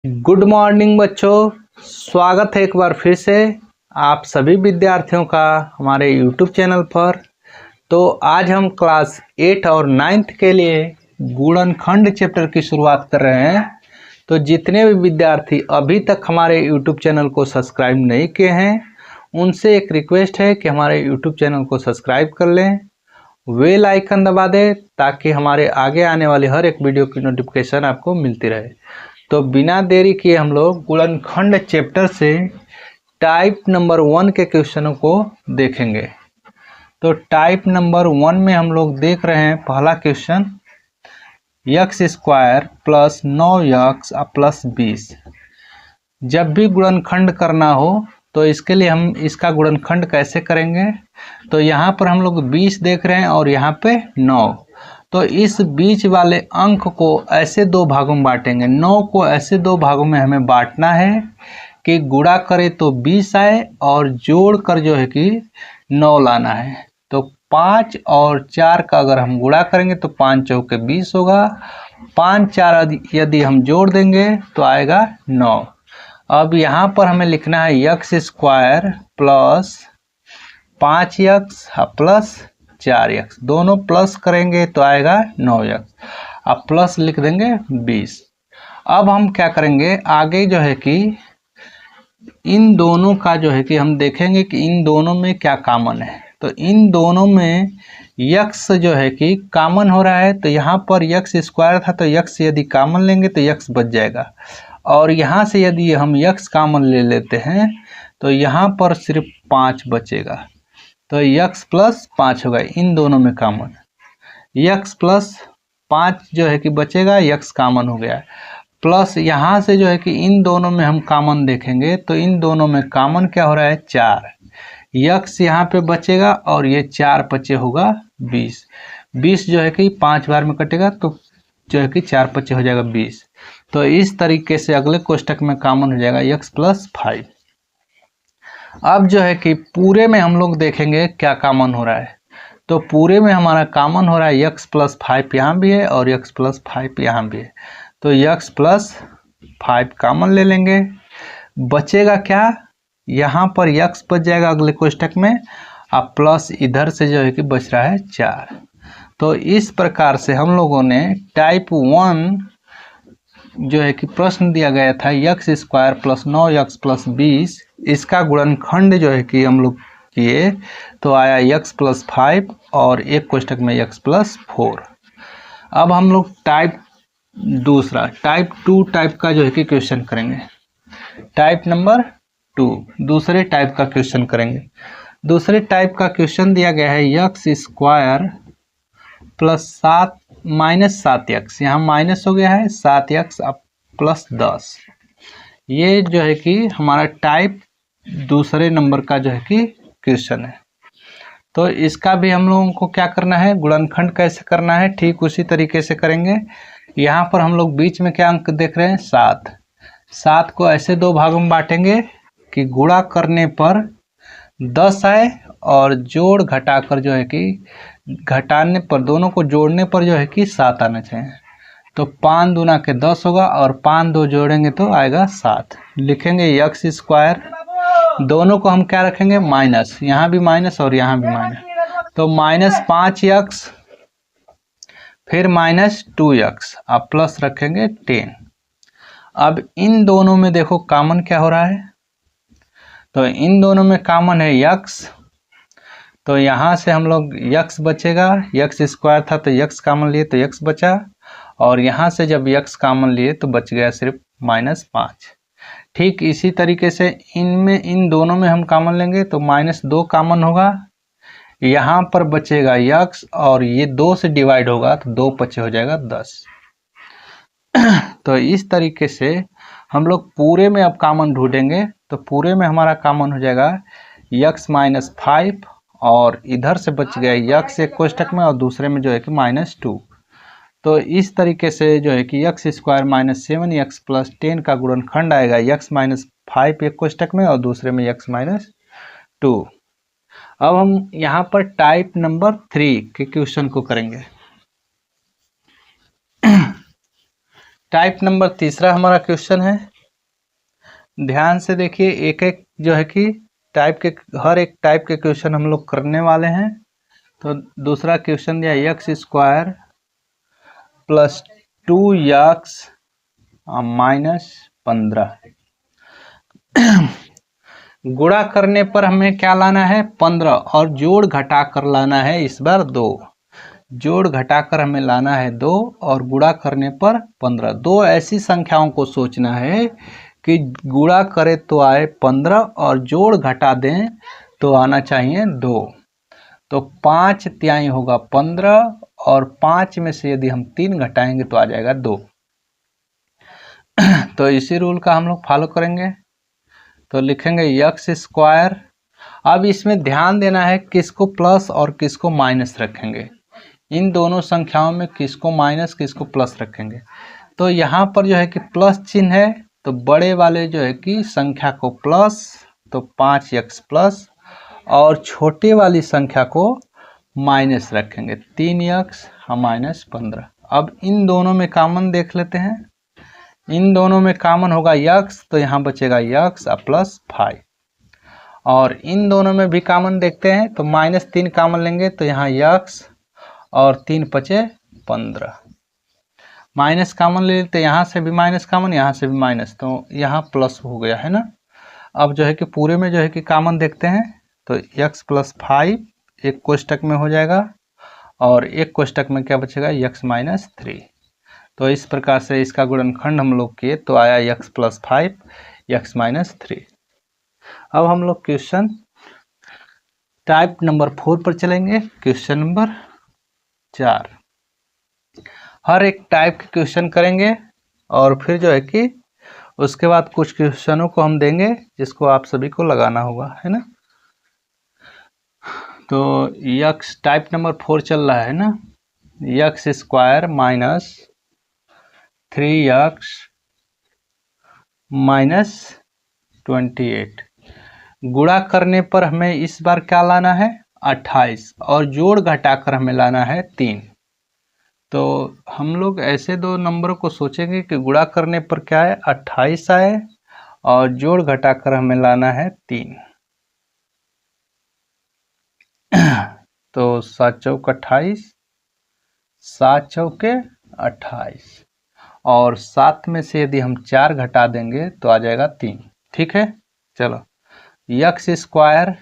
Good morning बच्चों, स्वागत है एक बार फिर से आप सभी विद्यार्थियों का हमारे YouTube चैनल पर। तो आज हम क्लास 8 और 9th के लिए गुणनखंड चैप्टर की शुरुआत कर रहे हैं। तो जितने भी विद्यार्थी अभी तक हमारे YouTube चैनल को सब्सक्राइब नहीं किए हैं, उनसे एक रिक्वेस्ट है कि हमारे YouTube चैनल को सब्सक्राइब कर लें, बेल आइकन दबा दें ताकि हमारे आगे आने वाली हर एक वीडियो की नोटिफिकेशन आपको मिलती रहे। तो बिना देरी किए हम लोग गुणनखंड चैप्टर से टाइप नंबर 1 के क्वेश्चनों को देखेंगे। तो टाइप नंबर 1 में हम लोग देख रहे हैं पहला question, x square plus 9x plus 20। जब भी गुणनखंड करना हो तो इसके लिए हम इसका गुणनखंड कैसे करेंगे। तो यहाँ पर हम लोग 20 देख रहे हैं और यहाँ पे 9। तो इस बीच वाले अंक को ऐसे दो भागों में बांटेंगे। 9 को ऐसे दो भागों में हमें बांटना है कि गुणा करे तो 20 आए और जोड़ कर जो है कि 9 लाना है। तो 5 और 4 का अगर हम गुणा करेंगे तो 5 चौके 20 होगा। 5 4 यदि हम जोड़ देंगे तो आएगा 9। अब यहाँ पर हमें लिखना है x square plus 5x plus 4x, दोनों प्लस करेंगे तो आएगा 9x, अब प्लस लिख देंगे 20। अब हम क्या करेंगे, आगे जो है कि इन दोनों का जो है कि हम देखेंगे कि इन दोनों में क्या कॉमन है। तो इन दोनों में x जो है कि कॉमन हो रहा है। तो यहाँ पर x स्क्वायर था तो x यदि कॉमन लेंगे तो x बच जाएगा, और यहाँ से यदि हम x कॉमन ले लेते हैं तो यहाँ पर सिर्फ 5 बचेगा। तो x प्लस 5 होगा, इन दोनों में कॉमन x प्लस 5 जो है कि बचेगा, x कॉमन हो गया। प्लस यहाँ से जो है कि इन दोनों में हम कॉमन देखेंगे तो इन दोनों में कॉमन क्या हो रहा है, 4। x यहाँ पे बचेगा और ये 4 बचे होगा 20। 20 जो है कि 5 बार में कटेगा तो जो है कि 4 बचे हो जाएगा 20। तो इस तरीके से अगले कोष्टक में कॉमन हो जाएगा x प्लस 5। अब जो है कि पूरे में हम लोग देखेंगे क्या कॉमन हो रहा है। तो पूरे में हमारा कॉमन हो रहा है x प्लस 5 यहाँ भी है और x प्लस 5 यहाँ भी है। तो x प्लस 5 कॉमन ले लेंगे, बचेगा क्या, यहाँ पर x बच जाएगा अगले कोष्टक में, अब प्लस इधर से जो है कि बच रहा है 4। तो इस प्रकार से हम लोगों ने टाइप 1 जो है कि प्रश्न दिया गया था x square plus 9x plus 20, इसका गुणनखंड जो है कि हम लोग किए तो आया x प्लस 5 और एक कोष्टक में x प्लस 4। अब हम लोग दूसरा टाइप 2 टाइप का जो है कि क्वेश्चन करेंगे। टाइप नंबर 2 दूसरे टाइप का क्वेश्चन करेंगे। दूसरे टाइप का क्वेश्चन दिया गया है x square plus 7 minus 7x, यहाँ माइनस हो गया है 7x अब प्लस 10। ये जो है कि हमारा टाइप दूसरे नंबर का जो है कि क्वेश्चन है। तो इसका भी हम लोगों को क्या करना है, गुणनखंड कैसे करना है, ठीक उसी तरीके से करेंगे। यहाँ पर हम लोग बीच में क्या अंक देख रहे हैं, 7। 7 को ऐसे दो भागों में बांटेंगे कि गुणा करने पर 10 आए और जोड़ घटाकर जो है कि घटाने पर, दोनों को जोड़ने पर जो है कि 7 आना चाहिए। तो 5 दूना के 10 होगा और 5 2 जोड़ेंगे तो आएगा 7। लिखेंगे x स्क्वायर, दोनों को हम क्या रखेंगे, माइनस, यहाँ भी माइनस और यहाँ भी माइनस, तो माइनस 5x फिर माइनस 2x, अब प्लस रखेंगे 10। अब इन दोनों में देखो कॉमन क्या हो रहा है, तो इन दोनों में कॉमन है x। तो यहाँ से हम लोग x बचेगा, x स्क्वायर था तो x कॉमन लिए तो x बचा, और यहाँ से जब x कॉमन लिए तो बच गया सिर्फ -5। ठीक इसी तरीके से इन दोनों में हम कॉमन लेंगे तो -2 कॉमन होगा, यहाँ पर बचेगा x और ये 2 से डिवाइड होगा तो 2 बचे हो जाएगा 10। तो इस तरीके से हम लोग पूरे में अब कॉमन ढूंढेंगे। तो पूरे में हमारा कॉमन हो जाएगा x माइनस 5 और इधर से बच गया x एक कोष्टक में और दूसरे में जो है कि -2। तो इस तरीके से जो है कि x square minus 7x plus 10 का गुणनखंड आएगा x माइनस 5 एक कोष्टक में और दूसरे में x माइनस 2। अब हम यहाँ पर टाइप नंबर 3 के क्वेश्चन को करेंगे। टाइप नंबर तीसरा हमारा क्वेश्चन है। ध्यान से देखिए, एक एक जो है कि टाइप के हर एक टाइप के क्वेश्चन हम लोग करने वाले हैं। तो दूसरा क्वेश्चन दिया x square plus 2x minus 15। गुणा करने पर हमें क्या लाना है 15, और जोड़ घटा कर लाना है इस बार 2। जोड़ घटाकर हमें लाना है 2 और गुणा करने पर 15। दो ऐसी संख्याओं को सोचना है कि गुणा करे तो आए 15 और जोड़ घटा दें तो आना चाहिए 2। तो 5 तिहाई होगा 15 और 5 में से यदि हम 3 घटाएंगे तो आ जाएगा 2। तो इसी रूल का हम लोग फॉलो करेंगे। तो लिखेंगे एक्स स्क्वायर। अब इसमें ध्यान देना है किसको प्लस और किसको माइनस रखेंगे। इन दोनों संख्याओं में किसको माइनस किसको प्लस रखेंगे। तो यहाँ पर जो है कि प्लस चिन्ह है, तो बड़े वाले जो है कि संख्या को प्लस, तो 5x प्लस, और छोटे वाली संख्या को माइनस रखेंगे 3x माइनस 15। अब इन दोनों में कॉमन देख लेते हैं। इन दोनों में कॉमन होगा x, तो यहाँ बचेगा x प्लस 5। और इन दोनों में भी कॉमन देखते हैं, तो -3 कॉमन लेंगे तो यहाँ x और 3 बचे 15। माइनस कॉमन ले लेते, यहाँ से भी माइनस कॉमन, यहाँ से भी माइनस, तो यहाँ प्लस हो गया है ना। अब जो है कि पूरे में जो है कि कॉमन देखते हैं, तो x प्लस 5 एक कोष्टक में हो जाएगा और एक कोष्टक में क्या बचेगा x माइनस 3। तो इस प्रकार से इसका गुणनखंड हम लोग किए तो आया x प्लस 5 x माइनस 3। अब हम लोग क्वेश्चन टाइप नंबर 4 पर चलेंगे। Question number 4। हर एक टाइप के क्वेश्चन करेंगे और फिर जो है कि उसके बाद कुछ क्वेश्चनों को हम देंगे जिसको आप सभी को लगाना होगा, है ना। तो x टाइप नंबर 4 चल रहा है ना। X square minus 3x minus 28। गुणा करने पर हमें इस बार क्या लाना है 28, और जोड़ घटाकर हमें लाना है 3। तो हम लोग ऐसे दो नंबरों को सोचेंगे कि गुणा करने पर क्या है 28 आए और जोड़ घटाकर हमें लाना है 3। तो 7 चौक 28, 7 चौके 28, और 7 में से यदि हम 4 घटा देंगे तो आ जाएगा 3। ठीक है, चलो एक्स स्क्वायर।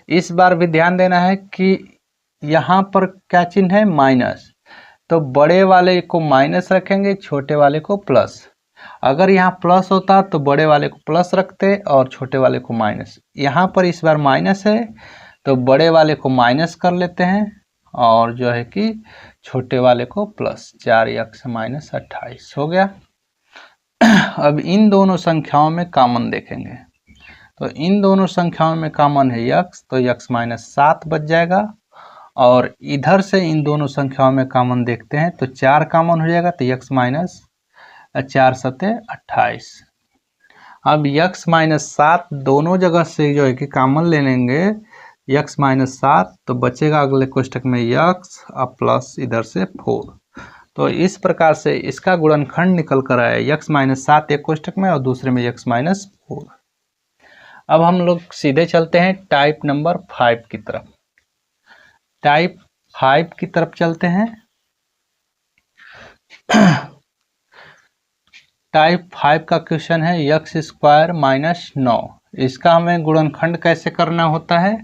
इस बार भी ध्यान देना है कि यहाँ पर क्या चिन्ह है माइनस, तो बड़े वाले को माइनस रखेंगे, छोटे वाले को प्लस। अगर यहाँ प्लस होता तो बड़े वाले को प्लस रखते और छोटे वाले को माइनस। यहाँ पर इस बार माइनस है तो बड़े वाले को माइनस कर लेते हैं और जो है कि छोटे वाले को प्लस। 4x माइनस 28 हो गया। अब इन दोनों संख्याओं में कॉमन देखेंगे, तो इन दोनों संख्याओं में कॉमन है x, तो x माइनस 7 बच जाएगा। और इधर से इन दोनों संख्याओं में कॉमन देखते हैं तो 4 कॉमन हो जाएगा, तो x माइनस 4 सते 28। अब x माइनस 7 दोनों जगह से जो है कि कॉमन ले लेंगे, x माइनस 7, तो बचेगा अगले कोष्टक में x अब प्लस इधर से 4। तो इस प्रकार से इसका गुणनखंड निकल कर आया x माइनस 7 एक कोष्टक में और दूसरे में x माइनस 4। अब हम लोग सीधे चलते हैं टाइप नंबर 5 की तरफ। टाइप 5 की तरफ चलते हैं। टाइप 5 का क्वेश्चन है एक्स स्क्वायर माइनस 9। इसका हमें गुणनखंड कैसे करना होता है,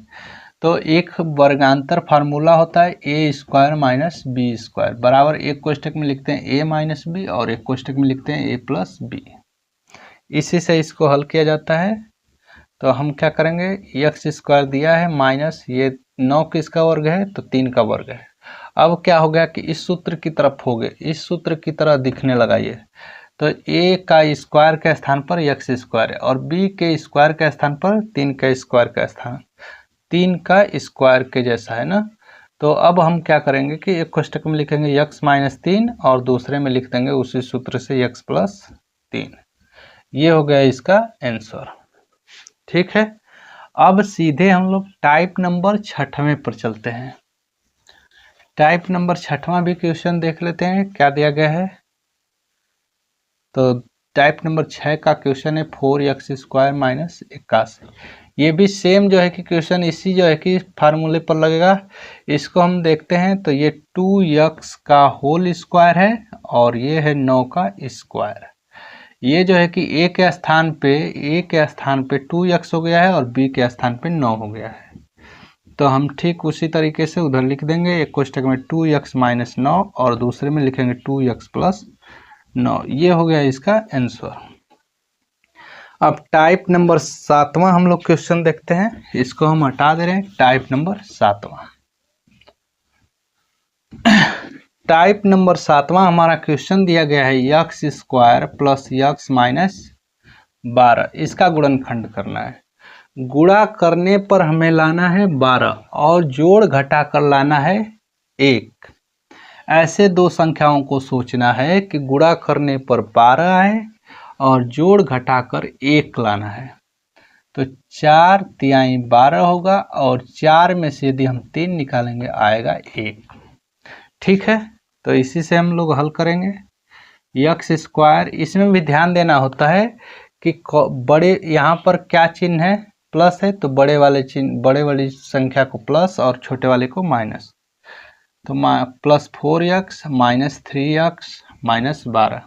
तो एक वर्गांतर फार्मूला होता है ए स्क्वायर माइनस बी स्क्वायर बराबर, एक कोष्टक में लिखते हैं ए माइनस बी और एक कोष्टक में लिखते हैं ए प्लस बी। इसी से इसको हल किया जाता है। तो हम क्या करेंगे, एक्स स्क्वायर दिया है माइनस ये 9 किसका वर्ग है, तो 3 का वर्ग है। अब क्या हो गया कि इस सूत्र की तरफ हो गए, इस सूत्र की तरह दिखने लगा ये। तो a का स्क्वायर के स्थान पर एक्स स्क्वायर है और b के स्क्वायर के स्थान पर 3 का स्क्वायर का स्थान 3 का स्क्वायर के जैसा है ना। तो अब हम क्या करेंगे कि एक कोष्टक में लिखेंगे x माइनस 3 और दूसरे में लिख देंगे उसी सूत्र से x प्लस 3। ये हो गया इसका आंसर। ठीक है, अब सीधे हम लोग टाइप नंबर 6वें पर चलते हैं। टाइप नंबर 6वां भी क्वेश्चन देख लेते हैं क्या दिया गया है। तो टाइप नंबर 6 का क्वेश्चन है 4x स्क्वायर माइनस 81। ये भी सेम जो है कि क्वेश्चन इसी जो है कि फार्मूले पर लगेगा। इसको हम देखते हैं तो ये 2x का होल स्क्वायर है और ये है 9 का स्क्वायर। ये जो है कि ए के स्थान पे 2x हो गया है और बी के स्थान पे 9 हो गया है। तो हम ठीक उसी तरीके से उधर लिख देंगे, एक कोष्टक में 2x माइनस 9 और दूसरे में लिखेंगे 2x प्लस 9। ये हो गया इसका आंसर। अब टाइप नंबर 7वां हम लोग क्वेश्चन देखते हैं। इसको हम हटा दे रहे हैं। टाइप नंबर 7वां टाइप नंबर 7वां हमारा क्वेश्चन दिया गया है x square plus x minus 12। इसका गुणनखंड करना है। गुणा करने पर हमें लाना है 12 और जोड़ घटा कर लाना है 1। ऐसे दो संख्याओं को सोचना है कि गुणा करने पर 12 आए और जोड़ घटाकर 1 लाना है। तो 4 तिहाई 12 होगा और 4 में से यदि हम 3 निकालेंगे आएगा 1। ठीक है, तो इसी से हम लोग हल करेंगे। x स्क्वायर, इसमें भी ध्यान देना होता है कि बड़े यहाँ पर क्या चिन्ह है, प्लस है, तो बड़े वाली संख्या को प्लस और छोटे वाले को माइनस। तो plus 4x minus 3x minus 12।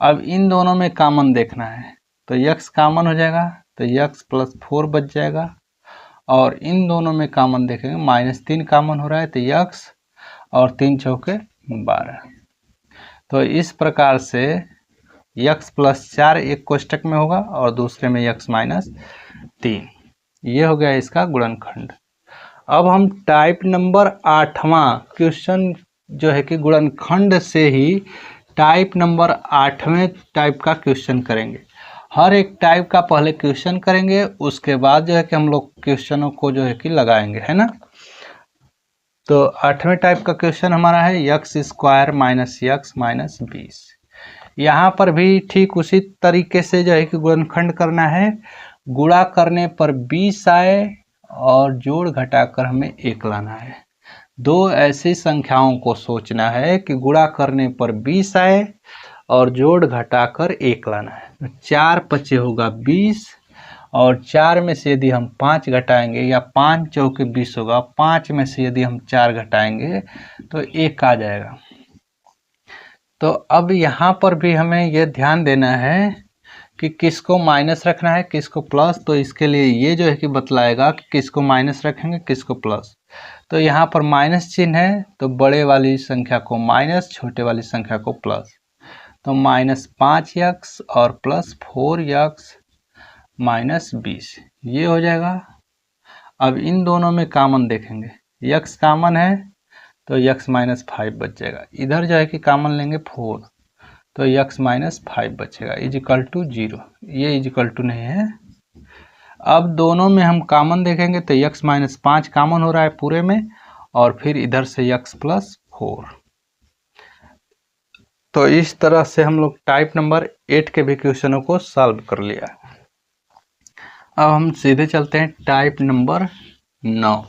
अब इन दोनों में कॉमन देखना है तो x कॉमन हो जाएगा तो x प्लस 4 बच जाएगा और इन दोनों में कॉमन देखेंगे माइनस 3 कॉमन हो रहा है तो x और 3 चौके 12। तो इस प्रकार से x प्लस 4 एक कोष्टक में होगा और दूसरे में x माइनस 3। ये हो गया इसका गुणनखंड। अब हम टाइप नंबर 8वां क्वेश्चन जो है कि गुणनखंड से ही टाइप नंबर 8वें टाइप का क्वेश्चन करेंगे। हर एक टाइप का पहले क्वेश्चन करेंगे, उसके बाद जो है कि हम लोग क्वेश्चनों को जो है कि लगाएंगे, है ना। तो 8वें टाइप का क्वेश्चन हमारा है x square minus x minus 20। यहाँ पर भी ठीक उसी तरीके से जो है कि गुणनखंड करना है। गुणा करने पर 20 आए और जोड़ घटाकर हमें 1 लाना है। दो ऐसी संख्याओं को सोचना है कि गुणा करने पर 20 आए और जोड़ घटाकर 1 लाना है। तो 4 पचे होगा 20 और 4 में से यदि हम 5 घटाएंगे या 5 चौके 20 होगा, 5 में से यदि हम 4 घटाएंगे तो 1 आ जाएगा। तो अब यहाँ पर भी हमें यह ध्यान देना है कि किसको माइनस रखना है किसको प्लस। तो इसके लिए ये जो है कि बतलाएगा कि किसको माइनस रखेंगे किसको प्लस। तो यहाँ पर माइनस चिन्ह है तो बड़े वाली संख्या को माइनस, छोटे वाली संख्या को प्लस। तो माइनस 5x और प्लस 4x माइनस 20 ये हो जाएगा। अब इन दोनों में कॉमन देखेंगे, x कॉमन है तो x माइनस 5 बच जाएगा। इधर जो है कि कॉमन लेंगे 4 तो x माइनस 5 बचेगा इजिकल टू 0। ये इजिकल टू नहीं है। अब दोनों में हम कॉमन देखेंगे तो x माइनस 5 कॉमन हो रहा है पूरे में और फिर इधर से x प्लस 4। तो इस तरह से हम लोग टाइप नंबर 8 के भी क्वेश्चनों को सॉल्व कर लिया। अब हम सीधे चलते हैं टाइप नंबर 9।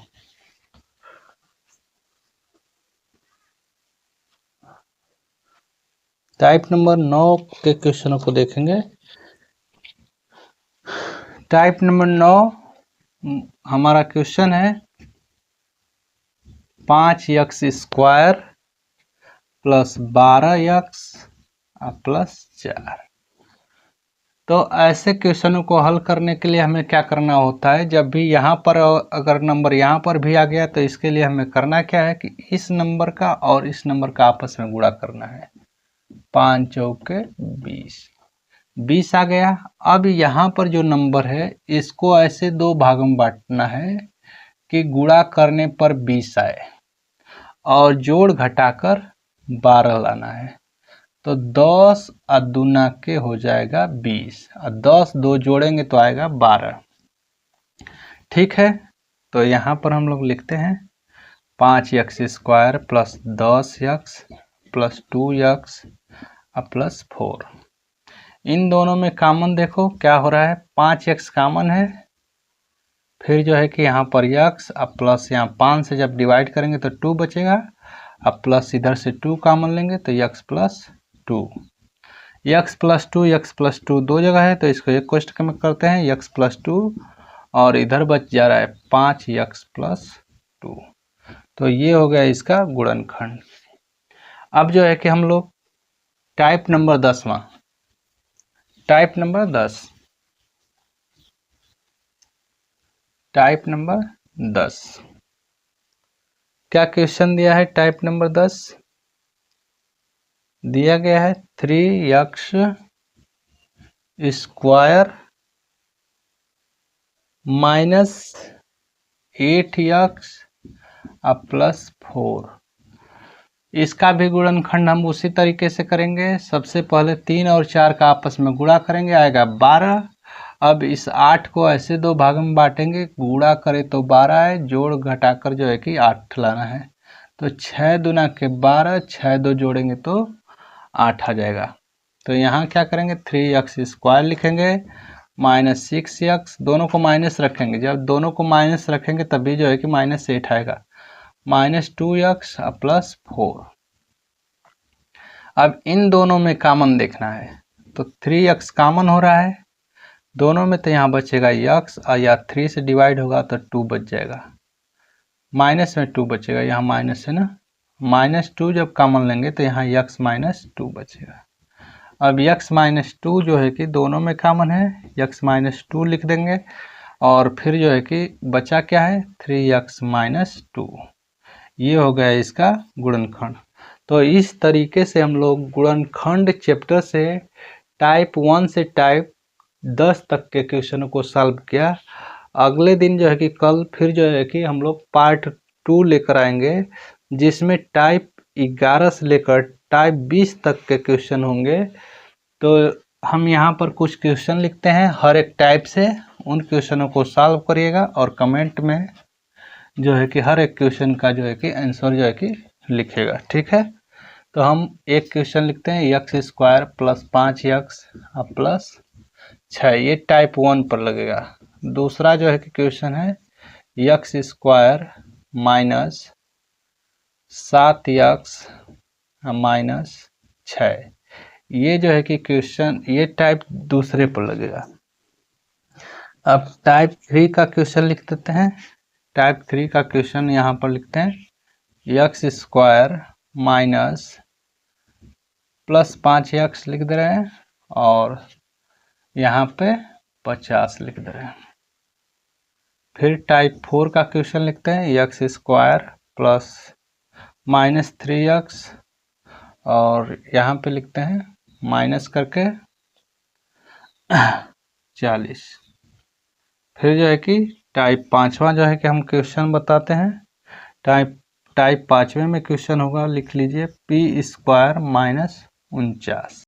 टाइप नंबर 9 के क्वेश्चनों को देखेंगे। टाइप नंबर 9 हमारा क्वेश्चन है 5x square plus 12x plus 4। तो ऐसे क्वेश्चनों को हल करने के लिए हमें क्या करना होता है, जब भी यहाँ पर अगर नंबर यहाँ पर भी आ गया तो इसके लिए हमें करना क्या है कि इस नंबर का और इस नंबर का आपस में गुणा करना है। 5 चौके 20 आ गया। अब यहाँ पर जो नंबर है इसको ऐसे दो भागों में बांटना है कि गुणा करने पर 20 आए और जोड़ घटाकर 12 लाना है। तो 10 और दूना के हो जाएगा 20 और 10 दो जोड़ेंगे तो आएगा 12। ठीक है, तो यहाँ पर हम लोग लिखते हैं 5x square plus 10x plus 2x plus 4। इन दोनों में कॉमन देखो क्या हो रहा है, 5x कॉमन है, फिर जो है कि यहाँ पर x अब प्लस यहाँ 5 से जब डिवाइड करेंगे तो 2 बचेगा। अब प्लस इधर से 2 कॉमन लेंगे तो x प्लस 2। x+2 दो जगह है तो इसको एक क्वेश्चन में करते हैं x+2 और इधर बच जा रहा है 5x+2। तो ये हो गया इसका गुणनखंड। अब जो है कि हम लोग टाइप नंबर 10वां, टाइप नंबर 10 क्या क्वेश्चन दिया है? टाइप नंबर 10 दिया गया है 3x square minus 8x plus 4। इसका भी गुणनखंड हम उसी तरीके से करेंगे। सबसे पहले 3 और 4 का आपस में गुणा करेंगे, आएगा 12। अब इस 8 को ऐसे दो भागों में बांटेंगे, गुणा करें तो 12 है, जोड़ घटाकर जो है कि 8 लाना है। तो 6 दूना के 12, 6 दो जोड़ेंगे तो 8 आ जाएगा। तो यहाँ क्या करेंगे 3x स्क्वायर लिखेंगे माइनस 6x, दोनों को माइनस रखेंगे, जब दोनों को माइनस रखेंगे तभी जो है कि -8 आएगा, माइनस 2x प्लस 4। अब इन दोनों में कॉमन देखना है तो 3x कॉमन हो रहा है दोनों में, तो यहाँ बचेगा x और या 3 से डिवाइड होगा तो 2 बच जाएगा, माइनस में 2 बचेगा, यहाँ माइनस है ना, -2 जब कॉमन लेंगे तो यहाँ x -2 बचेगा। अब x -2 जो है कि दोनों में कॉमन है, x -2 लिख देंगे और फिर जो है कि बचा क्या है 3x -2। ये हो गया इसका गुणनखंड। तो इस तरीके से हम लोग गुणनखंड चैप्टर से टाइप 1 से टाइप 10 तक के क्वेश्चनों को सॉल्व किया। अगले दिन जो है कि कल फिर जो है कि हम लोग पार्ट 2 लेकर आएंगे, जिसमें टाइप 11 से लेकर टाइप 20 तक के क्वेश्चन होंगे। तो हम यहाँ पर कुछ क्वेश्चन लिखते हैं हर एक टाइप से, उन क्वेश्चनों को सॉल्व करिएगा और कमेंट में जो है कि हर एक क्वेश्चन का जो है कि आंसर जो है कि लिखेगा, ठीक है। तो हम एक क्वेश्चन लिखते हैं x square plus 5x plus 6, ये टाइप 1 पर लगेगा। दूसरा जो है कि क्वेश्चन है x square minus 7x minus 6, ये जो है कि क्वेश्चन ये टाइप दूसरे पर लगेगा। अब टाइप 3 का क्वेश्चन लिख देते हैं। टाइप 3 का क्वेश्चन यहाँ पर लिखते हैं x square minus plus 5x लिख दे रहे हैं और यहाँ पे 50 लिख दे रहे हैं। फिर टाइप 4 का क्वेश्चन लिखते हैं x स्क्वायर प्लस -3x और यहाँ पे लिखते हैं माइनस करके 40। फिर जो है कि टाइप 5वां जो है कि हम क्वेश्चन बताते हैं। टाइप 5वें में क्वेश्चन होगा, लिख लीजिए p स्क्वायर माइनस 49।